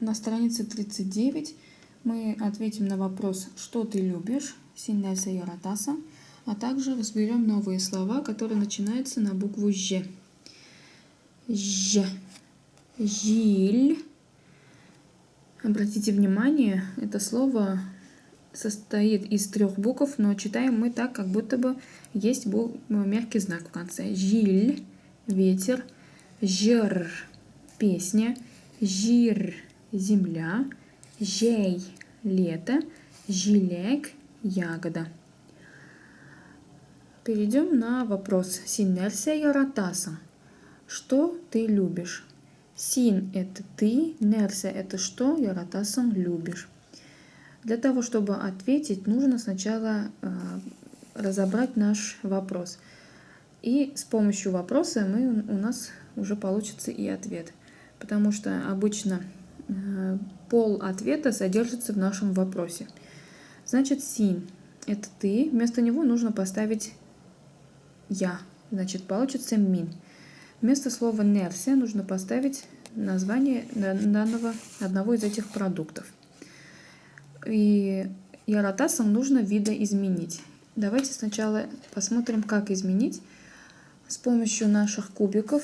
на странице 39 мы ответим на вопрос «Что ты любишь?» Син нерсе яратасан, а также разберем новые слова, которые начинаются на букву «Ж». Ж. Жиль. Обратите внимание, это слово состоит из 3 букв, но читаем мы так, как будто бы есть мягкий знак в конце. Жиль – ветер, жир – песня, жир – земля, жей – лето, жилек – ягода. Перейдем на вопрос. Син нерсе яратасан. Что ты любишь? Син – это ты, нерсе – это что, яратасан – любишь. Для того, чтобы ответить, нужно сначала разобрать наш вопрос. И с помощью вопроса у нас уже получится и ответ. Потому что обычно пол ответа содержится в нашем вопросе. Значит, син – это ты. Вместо него нужно поставить я. Значит, получится мин. Вместо слова нерсе нужно поставить название одного из этих продуктов. И яратасан нужно видоизменить. Давайте сначала посмотрим, как изменить. С помощью наших кубиков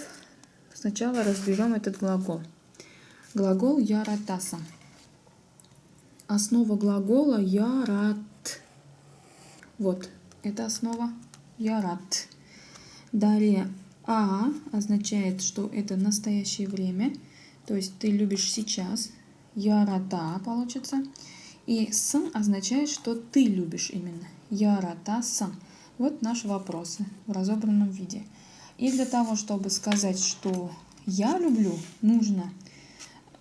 сначала разберем этот глагол. Глагол яратасан. Основа глагола ярат. Вот, это основа ярат. Далее а означает, что это настоящее время. То есть ты любишь сейчас. Ярата получится. И с означает, что ты любишь именно. Яратасан. Вот наши вопросы в разобранном виде. И для того, чтобы сказать, что я люблю, нужно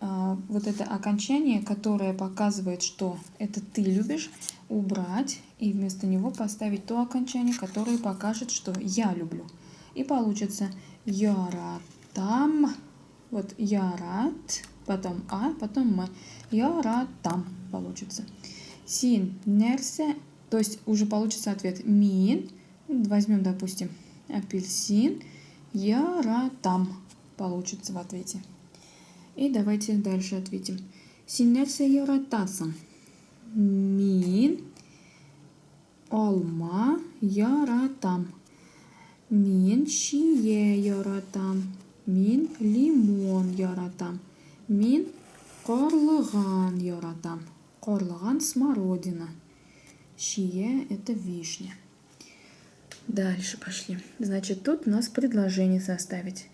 вот это окончание, которое показывает, что это ты любишь, убрать и вместо него поставить то окончание, которое покажет, что я люблю. И получится яратам. Вот ярат, потом а, потом м. Яратам получится. Син нерсе, то есть уже получится ответ мин. Возьмем, допустим, апельсин. Яратам получится в ответе. И давайте дальше ответим. Син нерсе яратасан. Мин алма яратам. Мин шие яратам. Мин лимон яратам. Мин қарлыған яратам. Қарлыған смородина. Шие – это вишня. Дальше пошли. Значит, тут у нас предложение составить.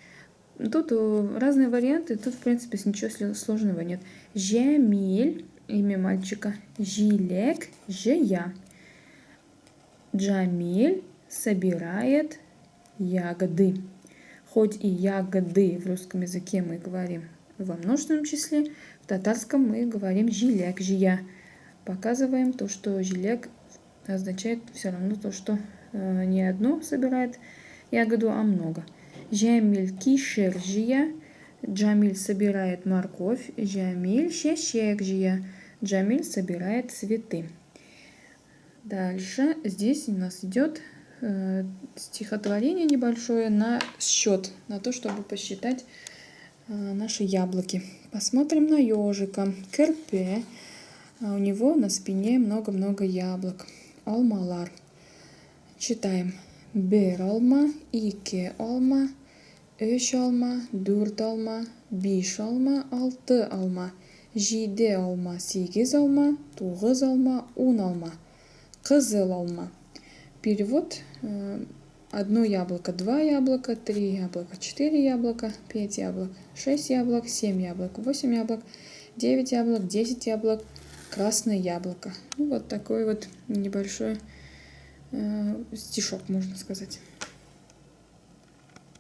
Тут разные варианты. Тут, в принципе, ничего сложного нет. Жемиль – имя мальчика. Жилек – жея. Джамиль собирает ягоды. Хоть и ягоды в русском языке мы говорим во множественном числе, в татарском мы говорим жилек, жия. Показываем то, что жилек означает все равно то, что не одно собирает ягоду, а много. Джамиль кишер жия. Джамиль собирает морковь. Джамиль шешек жия. Джамиль собирает цветы. Дальше здесь у нас идет стихотворение небольшое на счет, на то, чтобы посчитать наши яблоки. Посмотрим на ежика. Керпе. У него на спине много-много яблок. Алмалар. Читаем. Бер алма, ике алма, үш алма, дүрт алма, биш алма, алты алма, жеті алма, сегіз алма, тоғыз алма, 10 алма. Қызыл алма. Перевод. 1 яблоко, 2 яблока, 3 яблока, 4 яблока, 5 яблок, 6 яблок, 7 яблок, 8 яблок, 9 яблок, 10 яблок, красное яблоко. Вот такой вот небольшой стишок, можно сказать.